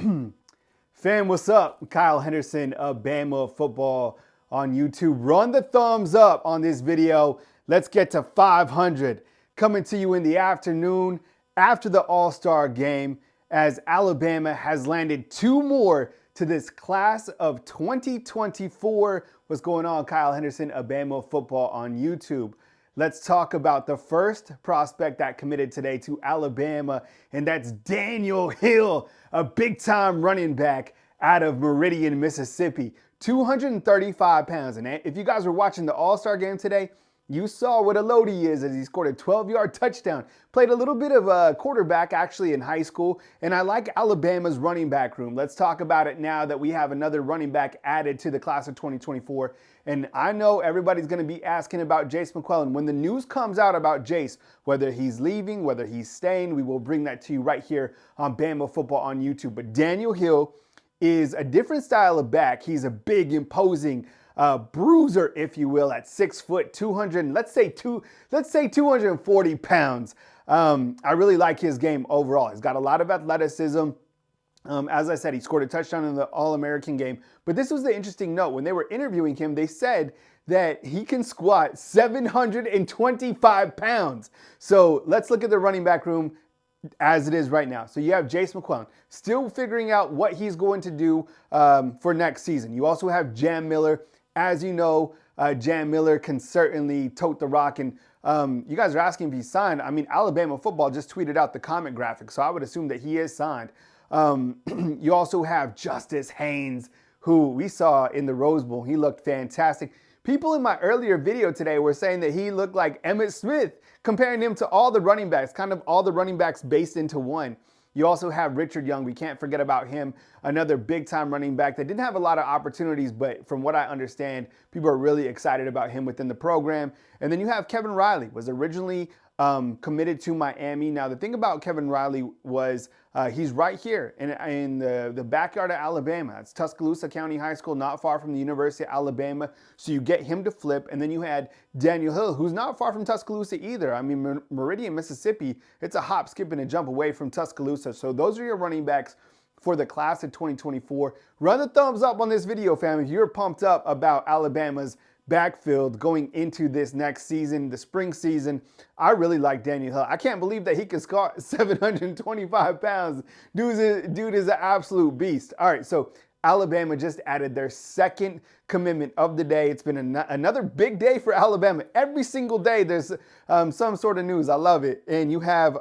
Fam, what's up? Kyle Henderson of Bama Football on YouTube. Run the thumbs up on this video. Let's get to 500. Coming to you in the afternoon after the All-Star game as Alabama has landed two more to this class of 2024. What's going on? Kyle Henderson of Bama Football on YouTube. Let's talk about the first prospect that committed today to Alabama, and that's Daniel Hill, a big-time running back out of Meridian, Mississippi. 235 pounds. And if you guys were watching the All-Star game today, you saw what a load he is as he scored a 12-yard touchdown. Played a little bit of a quarterback actually in high school, and I like Alabama's running back room. Let's talk about it now that we have another running back added to the class of 2024. And I know everybody's going to be asking about Jace McClellan. When the news comes out about Jace, whether he's leaving, whether he's staying, we will bring that to you right here on Bama Football on YouTube. But Daniel Hill is a different style of back. He's a big, imposing bruiser, if you will, at 6 foot, 200, let's say 240 pounds. I really like his game overall. He's got a lot of athleticism. As I said, he scored a touchdown in the All-American game. But this was the interesting note. When they were interviewing him, they said that he can squat 725 pounds. So let's look at the running back room as it is right now. So you have Jace McClellan still figuring out what he's going to do for next season. You also have Jam Miller. As you know, Jam Miller can certainly tote the rock. And you guys are asking if he's signed. I mean, Alabama Football just tweeted out the comment graphic, so I would assume that he is signed. You also have Justice Haynes, who we saw in the Rose Bowl. He looked fantastic. People in my earlier video today were saying that he looked like Emmitt Smith, comparing him to all the running backs, kind of all the running backs based into one. You also have Richard Young. We can't forget about him. Another big-time running back that didn't have a lot of opportunities, but from what I understand, people are really excited about him within the program. And then you have Kevin Riley, was originally committed to Miami. Now, the thing about Kevin Riley was he's right here in the backyard of Alabama. It's Tuscaloosa County High School, not far from the University of Alabama. So you get him to flip. And then you had Daniel Hill, who's not far from Tuscaloosa either. I mean, Meridian, Mississippi, it's a hop, skip, and a jump away from Tuscaloosa. So those are your running backs for the class of 2024. Run the thumbs up on this video, fam, if you're pumped up about Alabama's backfield going into this next season, the spring season. I really like Daniel Hill. I can't believe that he can squat 725 pounds. Dude is an absolute beast. All right, so Alabama just added their second commitment of the day. It's been another big day for Alabama. Every single day there's some sort of news. I love it. And you have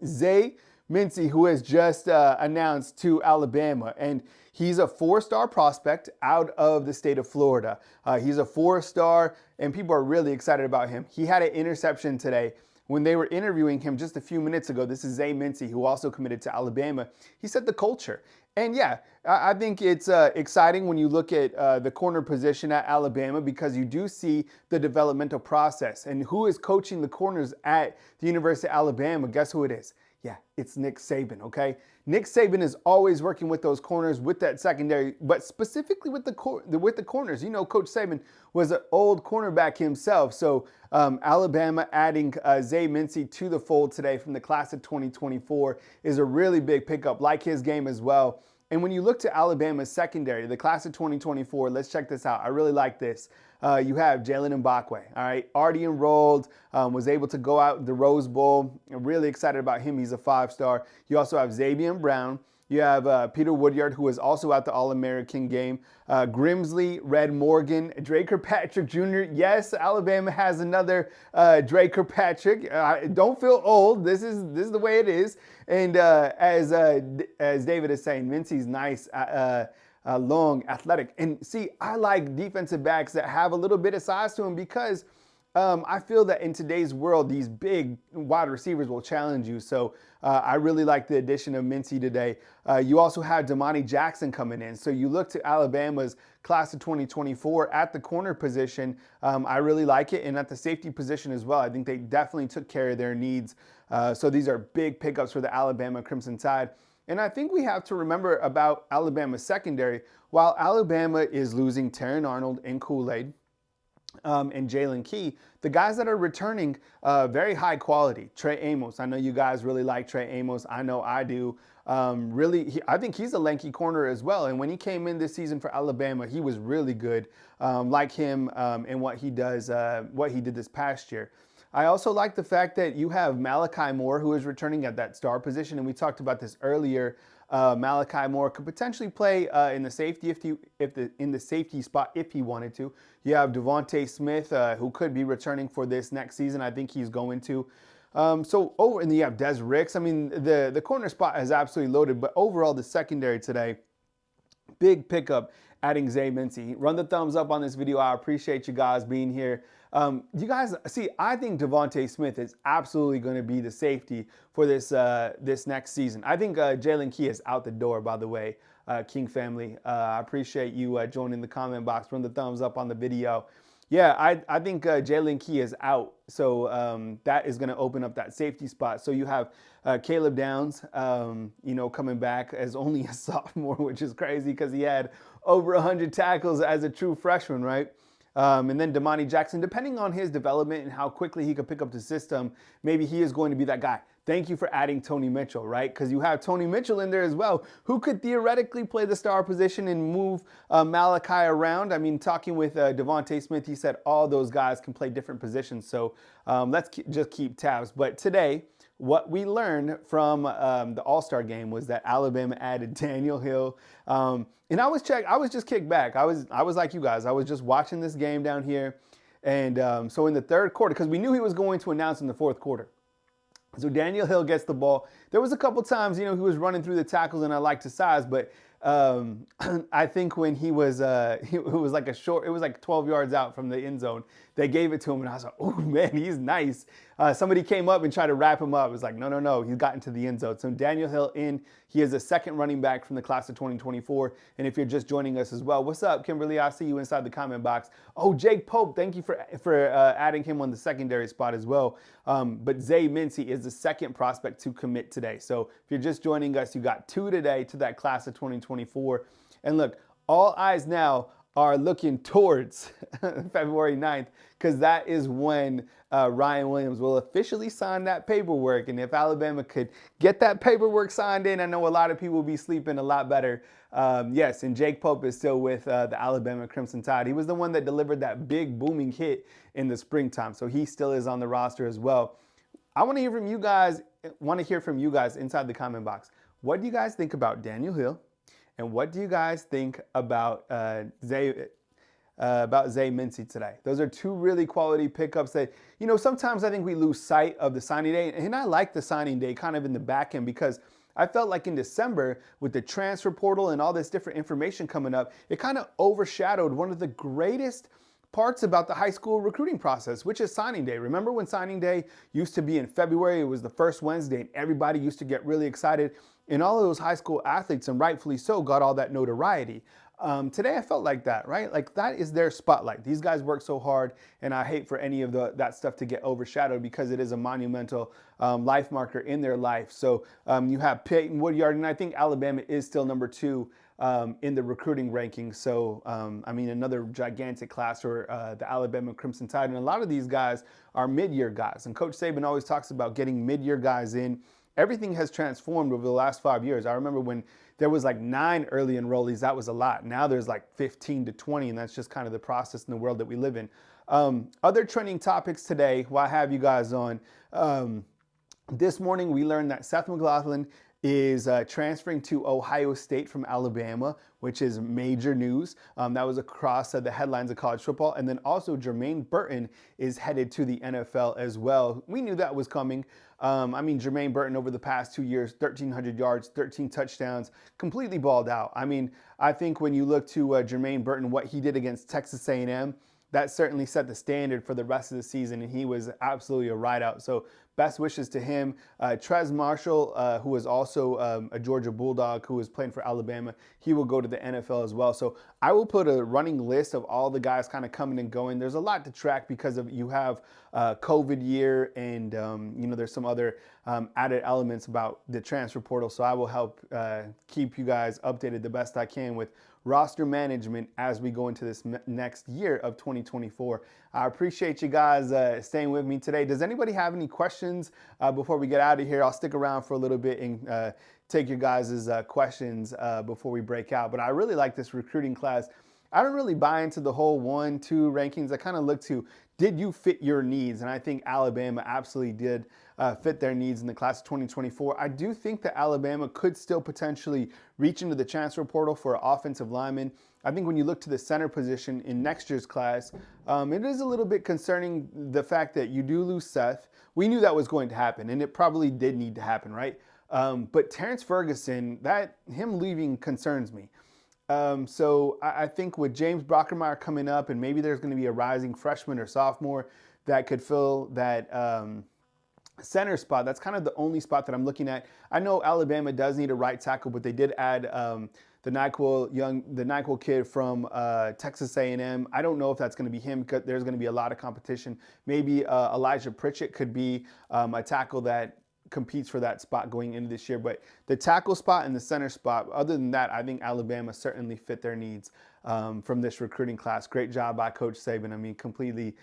Zay Mincey, who has just announced to Alabama, and he's a four-star prospect out of the state of Florida. He's a four-star, and people are really excited about him. He had an interception today. When they were interviewing him just a few minutes ago, this is Zay Mincey, who also committed to Alabama. He said the culture. And yeah, I think it's exciting when you look at the corner position at Alabama, because you do see the developmental process. And who is coaching the corners at the University of Alabama? Guess who it is? Yeah, it's Nick Saban, okay? Nick Saban is always working with those corners, with that secondary, but specifically with the corners. You know, Coach Saban was an old cornerback himself. So Alabama adding Zay Mincey to the fold today from the class of 2024 is a really big pickup, like his game as well. And when you look to Alabama's secondary, the class of 2024, let's check this out. I really like this. You have Jalen Mbakwe, all right, already enrolled, was able to go out the Rose Bowl. I'm really excited about him. He's a five-star. You also have Xavier Brown. You have Peter Woodyard, who was also at the All-American game. Grimsley, Red Morgan, Dre Kirkpatrick Jr. Yes, Alabama has another Dre Kirkpatrick. Don't feel old. This is the way it is. And as David is saying, Mincey's nice. Long, athletic. And see, I like defensive backs that have a little bit of size to them, because I feel that in today's world, these big wide receivers will challenge you. So I really like the addition of Mincey today. You also have Damani Jackson coming in. So you look to Alabama's class of 2024 at the corner position. I really like it. And at the safety position as well, I think they definitely took care of their needs. So these are big pickups for the Alabama Crimson Tide. And I think we have to remember about Alabama's secondary. While Alabama is losing Terran Arnold and Kool-Aid, and Jalen Key, the guys that are returning, very high quality. Trey Amos, I know you guys really like Trey Amos. I know I do. I think he's a lanky corner as well. And when he came in this season for Alabama, he was really good. Like him and what he does, what he did this past year. I also like the fact that you have Malachi Moore, who is returning at that star position, and we talked about this earlier. Malachi Moore could potentially play in the safety in the safety spot if he wanted to. You have Devontae Smith, who could be returning for this next season. I think he's going to. And then you have Des Ricks. I mean, the corner spot is absolutely loaded, but overall the secondary today, big pickup adding Zay Mincey. Run the thumbs up on this video. I appreciate you guys being here. You guys see, I think Devontae Smith is absolutely going to be the safety for this next season. I think Jalen Key is out the door, by the way, King family. I appreciate you joining the comment box. Run the thumbs up on the video. Yeah, I think Jalen Key is out, so that is going to open up that safety spot. So you have Caleb Downs, coming back as only a sophomore, which is crazy because he had over 100 tackles as a true freshman, right? And then Damani Jackson, depending on his development and how quickly he could pick up the system, maybe he is going to be that guy. Thank you for adding Tony Mitchell, right? Because you have Tony Mitchell in there as well, who could theoretically play the star position and move Malachi around. I mean, talking with Devontae Smith, he said all those guys can play different positions. So just keep tabs. But today, what we learned from the All-Star game was that Alabama added Daniel Hill. And I was just kicked back. I was like you guys. I was just watching this game down here. And so in the third quarter, because we knew he was going to announce in the fourth quarter. So Daniel Hill gets the ball. There was a couple times, he was running through the tackles, and I liked his size, but I think when it was like 12 yards out from the end zone, they gave it to him, and I was like, oh man, he's nice. Somebody came up and tried to wrap him up. It was like, no, he's gotten to the end zone. So Daniel Hill in, he is the second running back from the class of 2024. And if you're just joining us as well, what's up, Kimberly? I see you inside the comment box. Oh, Jake Pope, thank you for adding him on the secondary spot as well. But Zay Mincey is the second prospect to commit today. So if you're just joining us, you got two today to that class of 2024. And look, all eyes now are looking towards February 9th, because that is when Ryan Williams will officially sign that paperwork. And if Alabama could get that paperwork signed in, I know a lot of people will be sleeping a lot better. Yes, and Jake Pope is still with the Alabama Crimson Tide. He was the one that delivered that big booming hit in the springtime, so he still is on the roster as well. I want to hear from you guys inside the comment box. What do you guys think about Daniel Hill? And what do you guys think about Zay Mincey today? Those are two really quality pickups that, sometimes I think we lose sight of the signing day. And I like the signing day kind of in the back end, because I felt like in December, with the transfer portal and all this different information coming up, it kind of overshadowed one of the greatest parts about the high school recruiting process, which is signing day. Remember when signing day used to be in February? It was the first Wednesday, and everybody used to get really excited. And all of those high school athletes, and rightfully so, got all that notoriety. Today I felt like that, right? Like that is their spotlight. These guys work so hard, and I hate for any of that stuff to get overshadowed, because it is a monumental life marker in their life. So you have Peyton Woodyard, and I think Alabama is still number 2 in the recruiting rankings. So, another gigantic class for the Alabama Crimson Tide. And a lot of these guys are mid-year guys. And Coach Saban always talks about getting mid-year guys in. Everything has transformed over the last 5 years. I remember when there was like 9 early enrollees, that was a lot. Now there's like 15 to 20, and that's just kind of the process in the world that we live in. Other trending topics today, while I have you guys on, this morning we learned that Seth McLaughlin is transferring to Ohio State from Alabama, which is major news. That was across the headlines of college football. And then also Jermaine Burton is headed to the NFL as well. We knew that was coming. Jermaine Burton over the past 2 years, 1,300 yards, 13 touchdowns, completely balled out. I think when you look to Jermaine Burton, what he did against Texas A&M, that certainly set the standard for the rest of the season, and he was absolutely a rideout. So best wishes to him. Trez Marshall, who is also a Georgia Bulldog, who is playing for Alabama, he will go to the NFL as well. So I will put a running list of all the guys kind of coming and going. There's a lot to track because you have COVID year, and there's some other added elements about the transfer portal. So I will help keep you guys updated the best I can with roster management as we go into this next year of 2024. I appreciate you guys staying with me today. Does anybody have any questions before we get out of here? I'll stick around for a little bit and take your guys' questions before we break out. But I really like this recruiting class. I don't really buy into the whole 1-2 rankings. I kind of look to, did you fit your needs? And I think Alabama absolutely did fit their needs in the class of 2024. I do think that Alabama could still potentially reach into the transfer portal for an offensive lineman. I think when you look to the center position in next year's class, it is a little bit concerning the fact that you do lose Seth. We knew that was going to happen, and it probably did need to happen, right? But Terrence Ferguson, him leaving concerns me. So I think with James Brockermeyer coming up, and maybe there's going to be a rising freshman or sophomore that could fill that center spot. That's kind of the only spot that I'm looking at. I know Alabama does need a right tackle, but they did add the NyQuil kid from Texas A&M. I don't know if that's going to be him, because there's going to be a lot of competition. Maybe Elijah Pritchett could be a tackle that competes for that spot going into this year. But the tackle spot and the center spot, other than that, I think Alabama certainly fit their needs from this recruiting class. Great job by Coach Saban. I mean, completely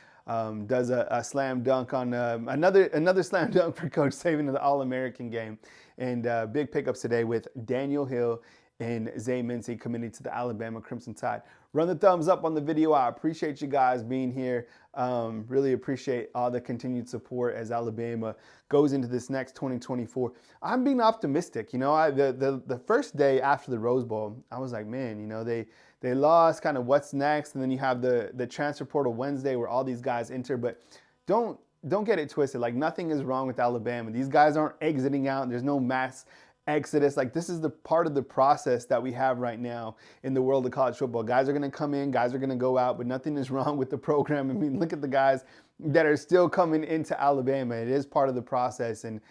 does a slam dunk on another slam dunk for Coach Saban in the All-American game. And big pickups today with Daniel Hill and Zay Mincey committing to the Alabama Crimson Tide. Run the thumbs up on the video. I appreciate you guys being here. Really appreciate all the continued support as Alabama goes into this next 2024. I'm being optimistic. You know, the first day after the Rose Bowl, I was like, man, you know, they lost, kind of what's next, and then you have the transfer portal Wednesday where all these guys enter. But don't get it twisted. Like, nothing is wrong with Alabama. These guys aren't exiting out. There's no mass exodus. Like, this is the part of the process that we have right now in the world of college football. Guys are going to come in, guys are going to go out, but nothing is wrong with the program. I mean, look at the guys that are still coming into Alabama. It is part of the process, and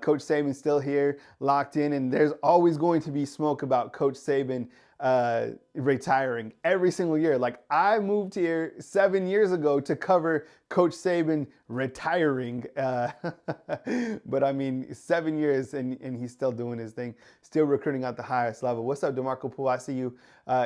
Coach Saban's still here, locked in, and there's always going to be smoke about Coach Saban retiring every single year. Like, I moved here 7 years ago to cover Coach Saban retiring. But I mean, 7 years and he's still doing his thing, still recruiting at the highest level. What's up, DeMarco Poole? I see you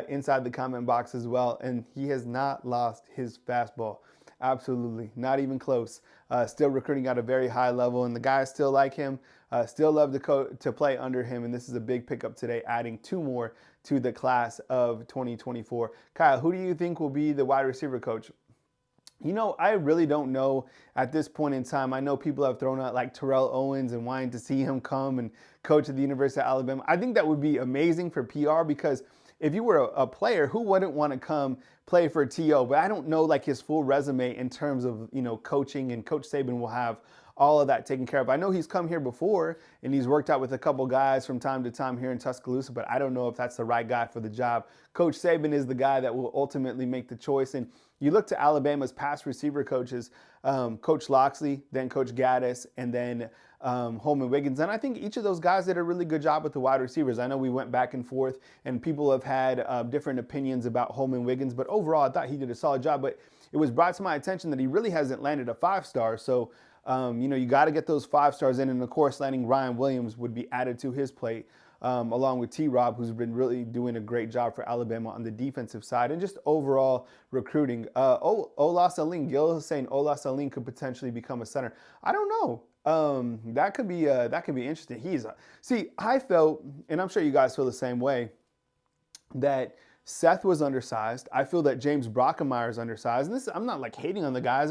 inside the comment box as well. And he has not lost his fastball. Absolutely, not even close. Still recruiting at a very high level, and the guys still like him, still love to play under him, and this is a big pickup today, adding 2 more to the class of 2024. Kyle, who do you think will be the wide receiver coach? You know, I really don't know at this point in time. I know people have thrown out like Terrell Owens and wanting to see him come and coach at the University of Alabama. I think that would be amazing for PR, because if you were a player, who wouldn't want to come play for TO? But I don't know like his full resume in terms of, you know, coaching, and Coach Saban will have all of that taken care of. I know he's come here before and he's worked out with a couple guys from time to time here in Tuscaloosa, but I don't know if that's the right guy for the job. Coach Saban is the guy that will ultimately make the choice. And you look to Alabama's past receiver coaches, Coach Loxley, then Coach Gaddis, and then Holman Wiggins. And I think each of those guys did a really good job with the wide receivers. I know we went back and forth and people have had different opinions about Holman Wiggins, but overall I thought he did a solid job. But it was brought to my attention that he really hasn't landed a 5-star. So, you know, you got to get those 5 stars in. And of course, landing Ryan Williams would be added to his plate, along with T-Rob, who's been really doing a great job for Alabama on the defensive side and just overall recruiting. Ola Saline, Gil is saying Ola Saline could potentially become a center. I don't know. That could be interesting. See, I felt, and I'm sure you guys feel the same way, that Seth was undersized. I feel that James Brockermeyer is undersized. And I'm not like hating on the guys.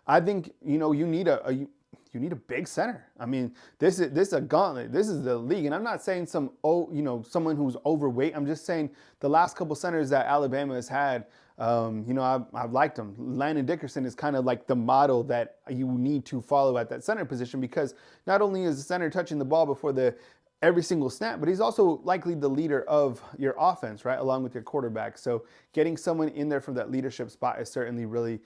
I think, you know, you need a big center. I mean, this is a gauntlet. This is the league. And I'm not saying someone who's overweight. I'm just saying the last couple centers that Alabama has had, you know, I've liked them. Landon Dickerson is kind of like the model that you need to follow at that center position, because not only is the center touching the ball before every single snap, but he's also likely the leader of your offense, right, along with your quarterback. So getting someone in there from that leadership spot is certainly really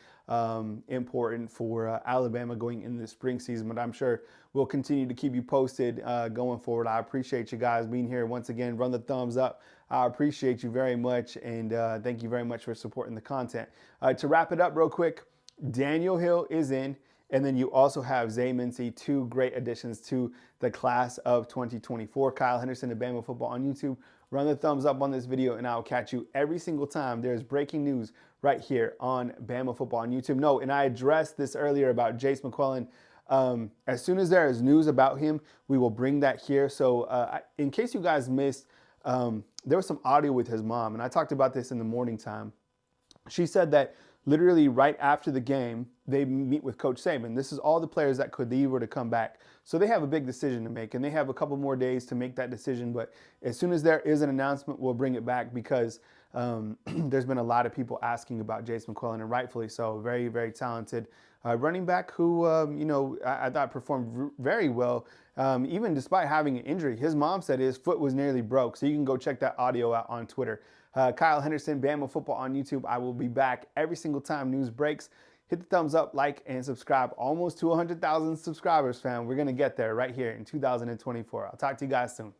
important for Alabama going into the spring season. But I'm sure we'll continue to keep you posted going forward. I appreciate you guys being here. Once again, run the thumbs up. I appreciate you very much, and thank you very much for supporting the content. To wrap it up real quick, Daniel Hill is in. And then you also have Zay Mincey, 2 great additions to the class of 2024. Kyle Henderson of Bama Football on YouTube. run the thumbs up on this video, and I'll catch you every single time there's breaking news right here on Bama Football on YouTube. No, and I addressed this earlier about Jace McClellan. As soon as there is news about him, we will bring that here. So in case you guys missed, there was some audio with his mom, and I talked about this in the morning time. She said that literally right after the game, they meet with Coach Saban. This is all the players that could leave or to come back. So they have a big decision to make, and they have a couple more days to make that decision. But as soon as there is an announcement, we'll bring it back because there's been a lot of people asking about Jace McClellan, and rightfully so. Very, very talented running back who, I thought performed very well, even despite having an injury. His mom said his foot was nearly broke, so you can go check that audio out on Twitter. Kyle Henderson, Bama Football on YouTube. I will be back every single time news breaks. Hit the thumbs up, like, and subscribe. Almost to 100,000 subscribers, fam. We're going to get there right here in 2024. I'll talk to you guys soon.